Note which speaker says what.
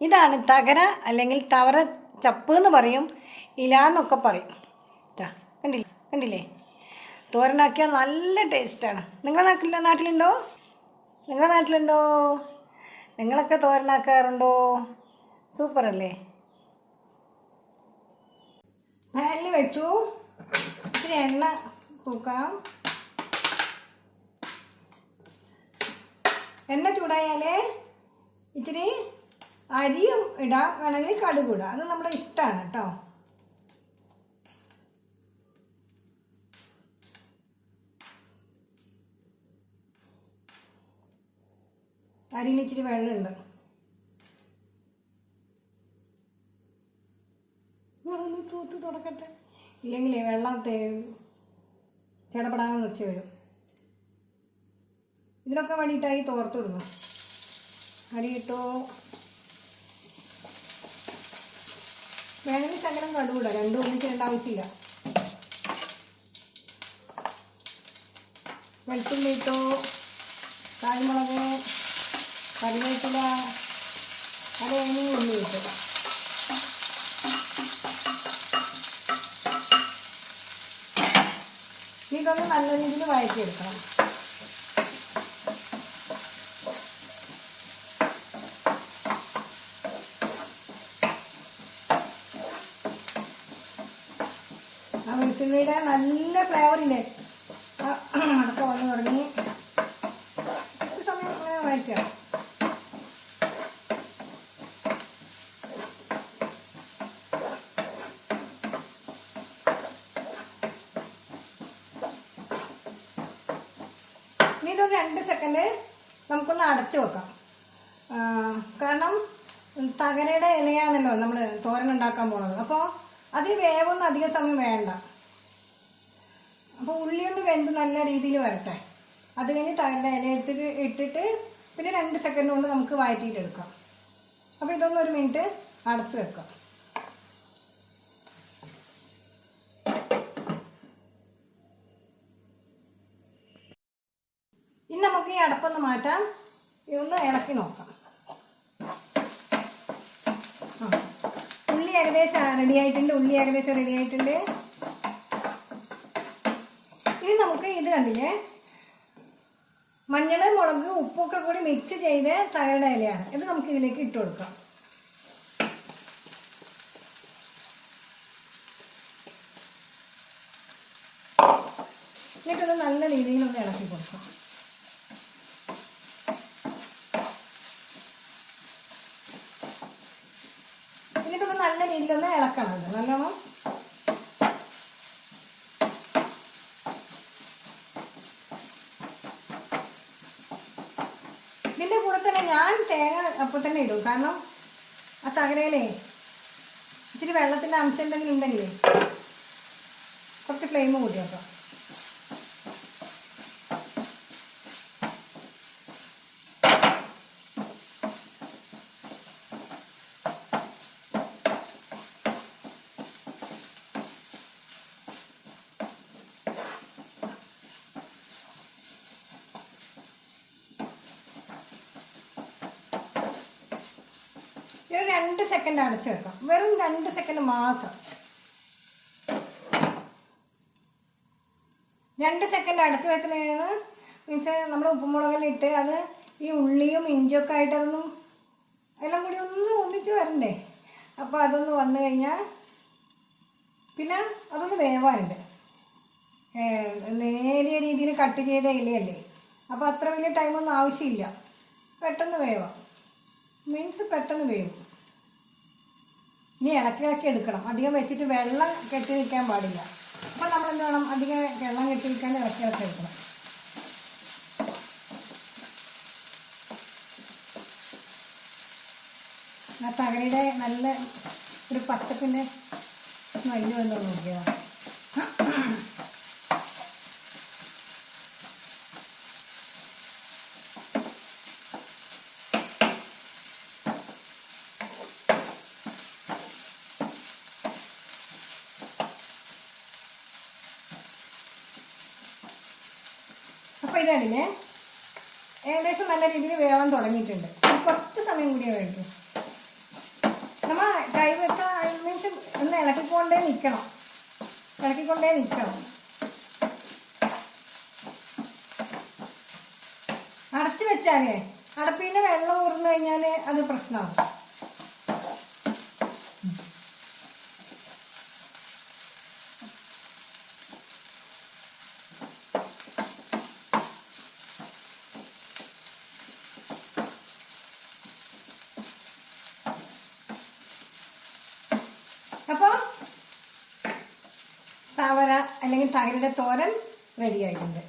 Speaker 1: ഇതാണ് തകര അല്ലെങ്കിൽ തവര ചപ്പ് എന്ന് പറയും, ഇല എന്നൊക്കെ പറയും. കണ്ടില്ലേ തോരനാക്കിയാൽ നല്ല ടേസ്റ്റാണ്. നിങ്ങളുടെ നാട്ടിലുണ്ടോ? നിങ്ങളൊക്കെ തോരനാക്കാറുണ്ടോ? സൂപ്പറല്ലേ. പാനിൽ വെച്ചു, ഇച്ചിരി എണ്ണ തൂക്കാം. എണ്ണ ചൂടായാലേ ഇച്ചിരി അരിയും ഇടാം, വേണമെങ്കിൽ കടുക് ഇടാം, അത് നമ്മുടെ ഇഷ്ടമാണ് കേട്ടോ. അരിയിൽ ഇച്ചിരി വെള്ളമുണ്ട്, ഒന്ന് തൂത്ത് തുടക്കട്ടെ, ഇല്ലെങ്കിലേ വെള്ളം ചെടപെടാമെന്ന് വെച്ച് വരും. ഇതിനൊക്കെ വേണ്ടിയിട്ടായി തോർത്തിടുന്നു. അരി ഇട്ടു, വേണമെങ്കിൽ ശകലം കടുകൂട, രണ്ടും ഒന്നിച്ചിടേണ്ട ആവശ്യമില്ല. വെളുത്തുള്ളി ഇട്ടു, കായ്മുളക്, കറിവേപ്പില, അത് കഴിഞ്ഞ് ഉള്ളി ഇട്ടു. ഇതൊന്ന് നല്ല രീതിയിൽ വഴറ്റിയെടുക്കണം. ആ വെളുത്തുള്ളിയുടെ നല്ല ഫ്ലേവറില്ലേ അതൊക്കെ വന്ന് തുടങ്ങി. ഒരു സമയം അങ്ങനെ വഴറ്റുക. ഇനി ഇതൊരു 2 സെക്കൻഡ് നമുക്കൊന്ന് അടച്ചു വെക്കാം. കാരണം തകരയുടെ ഇലയാണല്ലോ നമ്മൾ തോരൻ ഉണ്ടാക്കാൻ പോകുന്നത്. അപ്പോൾ അതിൽ വേവൊന്നും അധികം സമയം വേണ്ട. അപ്പോൾ ഉള്ളിയൊന്ന് വെന്ത് നല്ല രീതിയിൽ വരട്ടെ. അത് കഴിഞ്ഞ് തകരയുടെ ഇല ഇട്ടിട്ട് പിന്നെ 2 സെക്കൻഡ് കൊണ്ട് നമുക്ക് വഴറ്റിയിട്ടെടുക്കാം. അപ്പോൾ ഇതൊന്ന് 1 മിനിറ്റ് അടച്ചു വെക്കാം. ഇനി നമുക്ക് ഈ അടപ്പൊന്ന് മാറ്റാം, ഇതൊന്ന് ഇളക്കി നോക്കാം. ഉള്ളി ഏകദേശം റെഡി ആയിട്ടുണ്ട്. ഇനി നമുക്ക് ഇത് കണ്ടില്ലേ, മഞ്ഞൾ, മുളക്, ഉപ്പൊക്കെ കൂടി മിക്സ് ചെയ്ത് തകരയുടെ ഇലയാണ്. ഇത് നമുക്ക് ഇതിലേക്ക് ഇട്ട് കൊടുക്കാം. എന്നിട്ടൊന്ന് നല്ല രീതിയിൽ ഒന്ന് ഇളക്കി കൊടുക്കാം. എന്നിട്ടൊന്ന് നല്ല രീതിയിലൊന്ന് ഇളക്കണം. നല്ലോണം ഇതിൻ്റെ കൂടെ തന്നെ ഞാൻ തേങ്ങ അപ്പോൾ തന്നെ ഇടും. കാരണം ആ തകരയിലേ ഇച്ചിരി വെള്ളത്തിൻ്റെ അംശം എന്തെങ്കിലും ഉണ്ടെങ്കിലേ കുറച്ച് ഫ്ലെയിം കൂട്ടി വെക്കാം. ഒരു 2 സെക്കൻഡ് അടച്ചു വെക്കാം. വെറും 2 സെക്കൻഡ് മാത്രം. 2 സെക്കൻഡ് അടച്ചു വെക്കുന്നതിന് മീൻസ് നമ്മൾ ഉപ്പുമുളകെല്ലാം ഇട്ട് അത് ഈ ഉള്ളിയും ഇഞ്ചിയൊക്കെ ആയിട്ട് അതൊന്നും എല്ലാം കൂടി ഒന്ന് ഒന്നിച്ച് വരണ്ടേ. അപ്പോൾ അതൊന്ന് വന്നു കഴിഞ്ഞാൽ പിന്നെ അതൊന്ന് വേവാനുണ്ട്. നേരിയ രീതിയിൽ കട്ട് ചെയ്ത ഇലയല്ലേ, അപ്പോൾ അത്ര വലിയ ടൈമൊന്നും ആവശ്യമില്ല. പെട്ടെന്ന് വേവാം, മീൻസ് പെട്ടെന്ന് വേവും. ഇനി ഇളക്കി എടുക്കണം. അധികം വെച്ചിട്ട് വെള്ളം കെട്ടി നിൽക്കാൻ പാടില്ല. അപ്പോൾ നമ്മളെന്ത് വേണം, അധികം വെള്ളം കെട്ടി നിൽക്കാൻ ഇളക്കി എടുക്കണം. ആ തകരയുടെ നല്ല ഒരു പച്ചപ്പിൻ്റെ സ്മെല്ല് വന്ന് നോക്കിയതാണ്. അപ്പോൾ ഇതാണില്ലേ ഏകദേശം നല്ല രീതിയിൽ വേവാൻ തുടങ്ങിയിട്ടുണ്ട്. കുറച്ച് സമയം സമയം കൂടിയേ വേണ്ടു. നമ്മൾ കൈ വെച്ചാൽ മീൻസ് ഒന്ന് ഇളക്കിക്കൊണ്ടേ നിൽക്കണം. അടച്ചു വെച്ചാലേ അടപ്പിന് വെള്ളം ഊർന്നു കഴിഞ്ഞാൽ അത് പ്രശ്നമാകും. അപ്പോൾ തവര അല്ലെങ്കിൽ തകരയുടെ തോരൻ റെഡി ആയിട്ടുണ്ട്.